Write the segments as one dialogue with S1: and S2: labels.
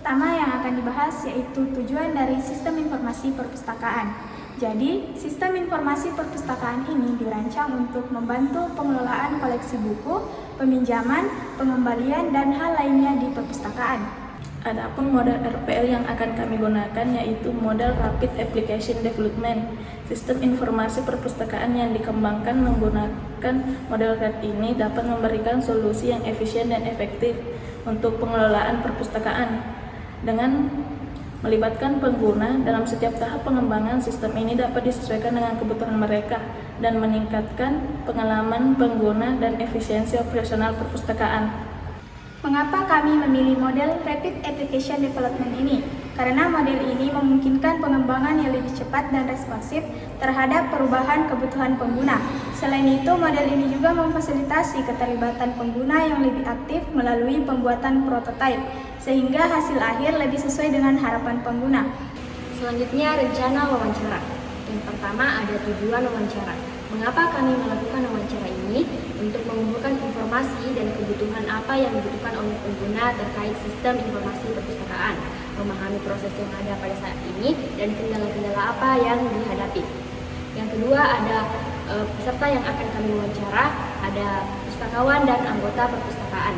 S1: pertama yang akan dibahas yaitu tujuan dari sistem informasi perpustakaan. Jadi, sistem informasi perpustakaan ini dirancang untuk membantu pengelolaan koleksi buku, peminjaman, pengembalian, dan hal lainnya di perpustakaan.
S2: Adapun model RPL yang akan kami gunakan yaitu model Rapid Application Development. Sistem informasi perpustakaan yang dikembangkan menggunakan model RAD ini dapat memberikan solusi yang efisien dan efektif untuk pengelolaan perpustakaan. Dengan melibatkan pengguna dalam setiap tahap pengembangan, sistem ini dapat disesuaikan dengan kebutuhan mereka dan meningkatkan pengalaman pengguna dan efisiensi operasional perpustakaan.
S1: Mengapa kami memilih model Rapid Application Development ini? Karena model ini memungkinkan pengembangan yang lebih cepat dan responsif terhadap perubahan kebutuhan pengguna. Selain itu, model ini juga memfasilitasi keterlibatan pengguna yang lebih aktif melalui pembuatan prototipe, sehingga hasil akhir lebih sesuai dengan harapan pengguna.
S3: Selanjutnya, rencana wawancara. Yang pertama ada tujuan wawancara. Mengapa kami melakukan wawancara ini? Untuk mengumpulkan informasi dan kebutuhan apa yang dibutuhkan oleh pengguna terkait sistem informasi perpustakaan, memahami proses yang ada pada saat ini, dan kendala-kendala apa yang dihadapi. Yang kedua ada peserta yang akan kami wawancara, ada pustakawan dan anggota perpustakaan.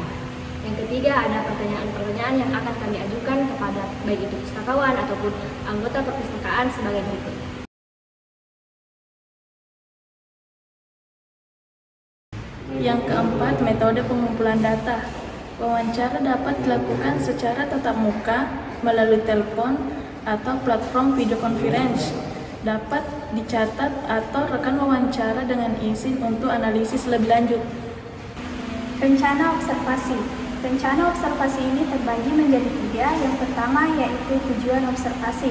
S3: Yang ketiga ada pertanyaan-pertanyaan yang akan kami ajukan kepada baik itu pustakawan ataupun anggota perpustakaan sebagai berikut.
S2: Yang keempat, metode pengumpulan data. Wawancara dapat dilakukan secara tatap muka, melalui telepon, atau platform video conference. Dapat dicatat atau rekam wawancara dengan izin untuk analisis lebih lanjut.
S1: Rencana observasi. Rencana observasi ini terbagi menjadi 3. Yang pertama yaitu tujuan observasi.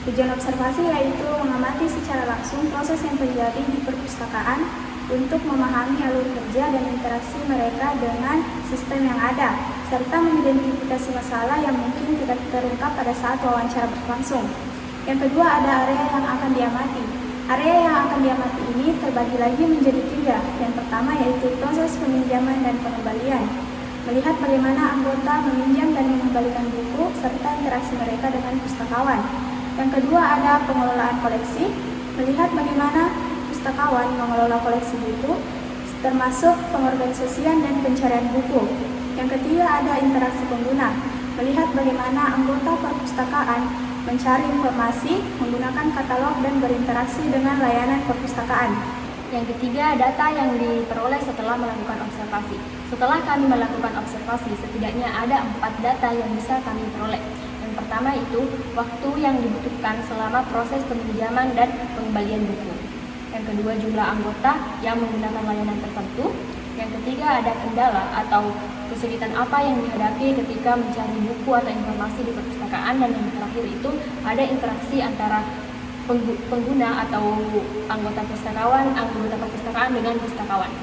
S1: Tujuan observasi yaitu mengamati secara langsung proses yang terjadi di perpustakaan untuk memahami alur kerja dan interaksi mereka dengan sistem yang ada, serta mengidentifikasi masalah yang mungkin tidak terungkap pada saat wawancara berlangsung. Yang kedua ada area yang akan diamati. Area yang akan diamati ini terbagi lagi menjadi 3. Yang pertama yaitu proses peminjaman dan pengembalian. Melihat bagaimana anggota meminjam dan mengembalikan buku, serta interaksi mereka dengan pustakawan. Yang kedua ada pengelolaan koleksi. Melihat bagaimana pustakawan mengelola koleksi buku, termasuk pengorganisasian dan pencarian buku. Yang ketiga ada interaksi pengguna, melihat bagaimana anggota perpustakaan mencari informasi, menggunakan katalog dan berinteraksi dengan layanan perpustakaan.
S3: Yang ketiga, data yang diperoleh setelah melakukan observasi. Setelah kami melakukan observasi, setidaknya ada 4 data yang bisa kami peroleh. Yang pertama itu waktu yang dibutuhkan selama proses peminjaman dan pengembalian buku. Yang kedua, jumlah anggota yang menggunakan layanan tertentu. Yang ketiga, ada kendala atau kesulitan apa yang dihadapi ketika mencari buku atau informasi di perpustakaan. Dan yang terakhir itu ada interaksi antara pengguna atau anggota perpustakaan dengan pustakawan.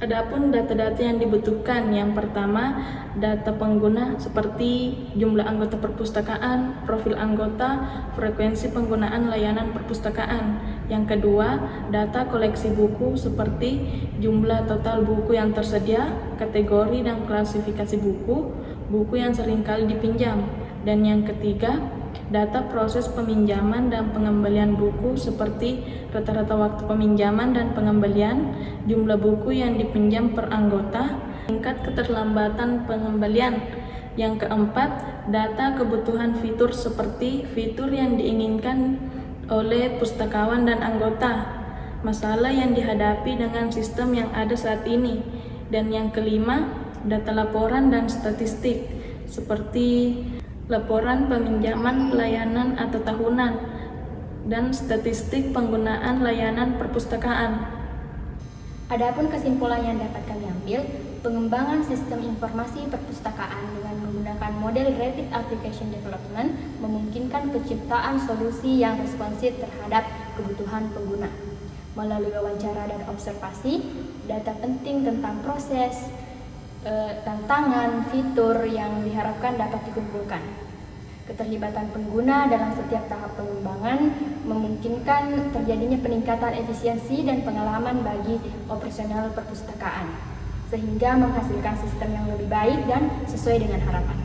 S2: Adapun data-data yang dibutuhkan, yang pertama data pengguna seperti jumlah anggota perpustakaan, profil anggota, frekuensi penggunaan layanan perpustakaan. Yang kedua, data koleksi buku seperti jumlah total buku yang tersedia, kategori dan klasifikasi buku, buku yang seringkali dipinjam. Dan yang ketiga, data proses peminjaman dan pengembalian buku seperti rata-rata waktu peminjaman dan pengembalian, jumlah buku yang dipinjam per anggota, tingkat keterlambatan pengembalian. Yang keempat, data kebutuhan fitur seperti fitur yang diinginkan oleh pustakawan dan anggota, masalah yang dihadapi dengan sistem yang ada saat ini. Dan yang kelima, data laporan dan statistik seperti laporan peminjaman layanan atau tahunan, dan statistik penggunaan layanan perpustakaan.
S3: Adapun kesimpulan yang dapat kami ambil, pengembangan sistem informasi perpustakaan dengan menggunakan model Rapid Application Development memungkinkan penciptaan solusi yang responsif terhadap kebutuhan pengguna. Melalui wawancara dan observasi, data penting tentang proses, tantangan, fitur yang diharapkan dapat dikumpulkan. Keterlibatan pengguna dalam setiap tahap pengembangan memungkinkan terjadinya peningkatan efisiensi dan pengalaman bagi operasional perpustakaan, sehingga menghasilkan sistem yang lebih baik dan sesuai dengan harapan.